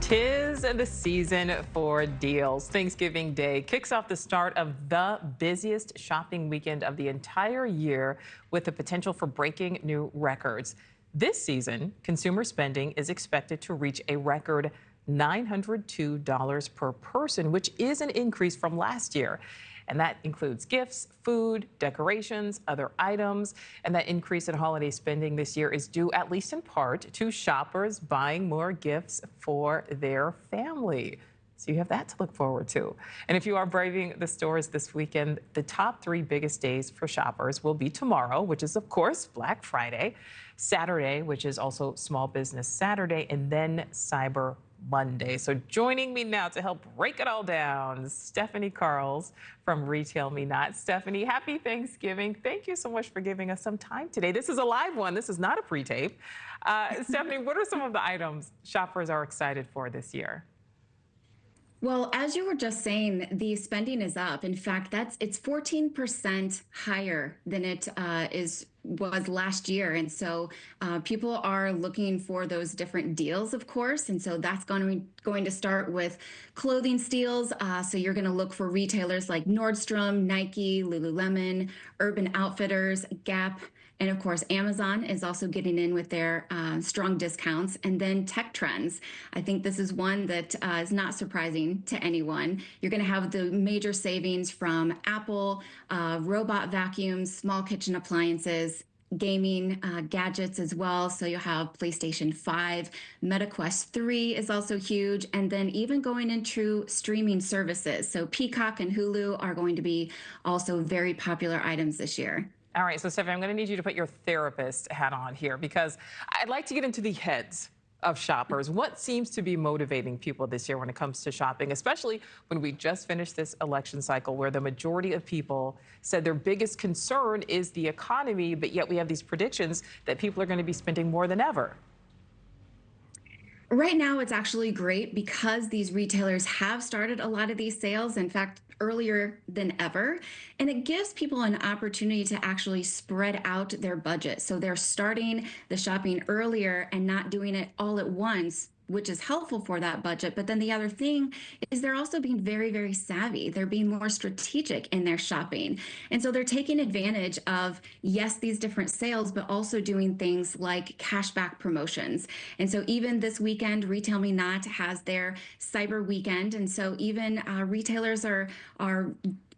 'Tis the season for deals. Thanksgiving Day kicks off the start of the busiest shopping weekend of the entire year with the potential for breaking new records. This season, consumer spending is expected to reach a record $902 per person, which is an increase from last year. And that includes gifts, food, decorations, other items. And that increase in holiday spending this year is due, at least in part, to shoppers buying more gifts for their family. So you have that to look forward to. And if you are braving the stores this weekend, the top three biggest days for shoppers will be tomorrow, which is, of course, Black Friday, Saturday, which is also Small Business Saturday, and then Cyber Monday. So joining me now to help break it all down, Stephanie Carls from Retail Me Not. Stephanie, happy Thanksgiving. Thank you so much for giving us some time today. This is a live one. This is not a pre-tape. Stephanie, what are some of the items shoppers are excited for this year? Well, as you were just saying, the spending is up. In fact, it's 14% higher than it was last year. And so people are looking for those different deals, of course. And so that's going to start with clothing steals. So you're going to look for retailers like Nordstrom, Nike, Lululemon, Urban Outfitters, Gap. And of course, Amazon is also getting in with their strong discounts. And then tech trends. I think this is one that is not surprising to anyone. You're going to have the major savings from Apple, robot vacuums, small kitchen appliances, gaming gadgets as well. So you'll have PlayStation 5, MetaQuest 3 is also huge. And then even going into streaming services. So Peacock and Hulu are going to be also very popular items this year. All right, so Stephanie, I'm going to need you to put your therapist hat on here because I'd like to get into the heads of shoppers. What seems to be motivating people this year when it comes to shopping, especially when we just finished this election cycle where the majority of people said their biggest concern is the economy, but yet we have these predictions that people are going to be spending more than ever. Right now, it's actually great because these retailers have started a lot of these sales, in fact, earlier than ever. And it gives people an opportunity to actually spread out their budget. So they're starting the shopping earlier and not doing it all at once, which is helpful for that budget. But then the other thing is they're also being very, very savvy. They're being more strategic in their shopping. And so they're taking advantage of, yes, these different sales, but also doing things like cashback promotions. And so even this weekend, Retail Me Not has their Cyber Weekend. And so even retailers are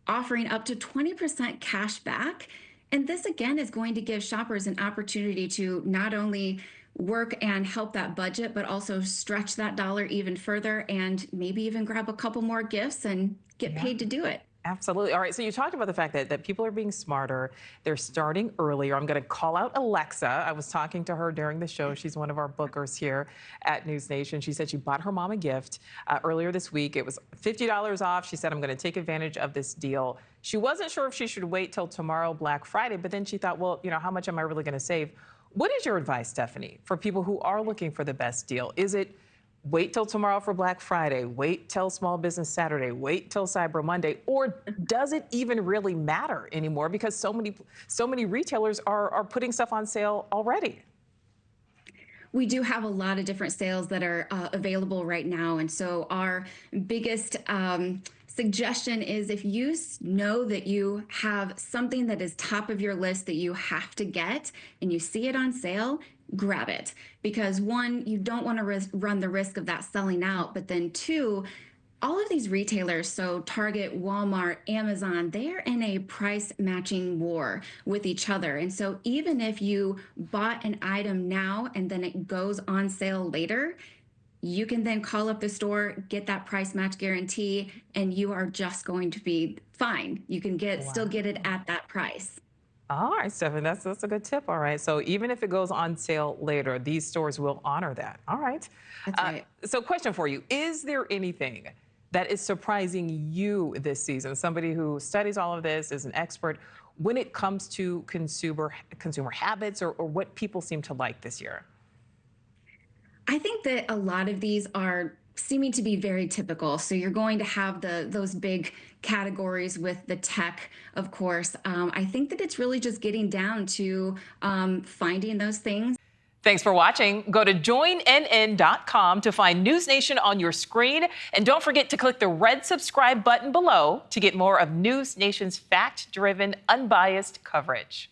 offering up to 20% cash back. And this, again, is going to give shoppers an opportunity to not only work and help that budget, but also stretch that dollar even further and maybe even grab a couple more gifts and get paid to do it. Absolutely. All right. So you talked about the fact that people are being smarter. They're starting earlier. I'm going to call out Alexa. I was talking to her during the show. She's one of our bookers here at NewsNation. She said she bought her mom a gift earlier this week. It was $50 off. She said, I'm going to take advantage of this deal. She wasn't sure if she should wait till tomorrow, Black Friday, but then she thought, well, you know, how much am I really going to save? What is your advice, Stephanie, for people who are looking for the best deal? Is it wait till tomorrow for Black Friday, wait till Small Business Saturday, wait till Cyber Monday, or does it even really matter anymore because so many retailers are putting stuff on sale already? We do have a lot of different sales that are available right now. And so our biggest suggestion is if you know that you have something that is top of your list that you have to get and you see it on sale, grab it. Because one, you don't want to run the risk of that selling out. But then two, all of these retailers, so Target, Walmart, Amazon, they're in a price matching war with each other. And so even if you bought an item now and then it goes on sale later, you can then call up the store, get that price match guarantee, and you are just going to be fine. You can still get it at that price. All right, Stephanie, that's a good tip. All right, so even if it goes on sale later, these stores will honor that. All right. That's right. So question for you, is there anything that is surprising you this season? Somebody who studies all of this, is an expert, when it comes to consumer habits or what people seem to like this year? I think that a lot of these are seeming to be very typical. So you're going to have those big categories with the tech, of course. I think that it's really just getting down to finding those things. Thanks for watching. Go to joinnn.com to find News Nation on your screen. And don't forget to click the red subscribe button below to get more of News Nation's fact-driven, unbiased coverage.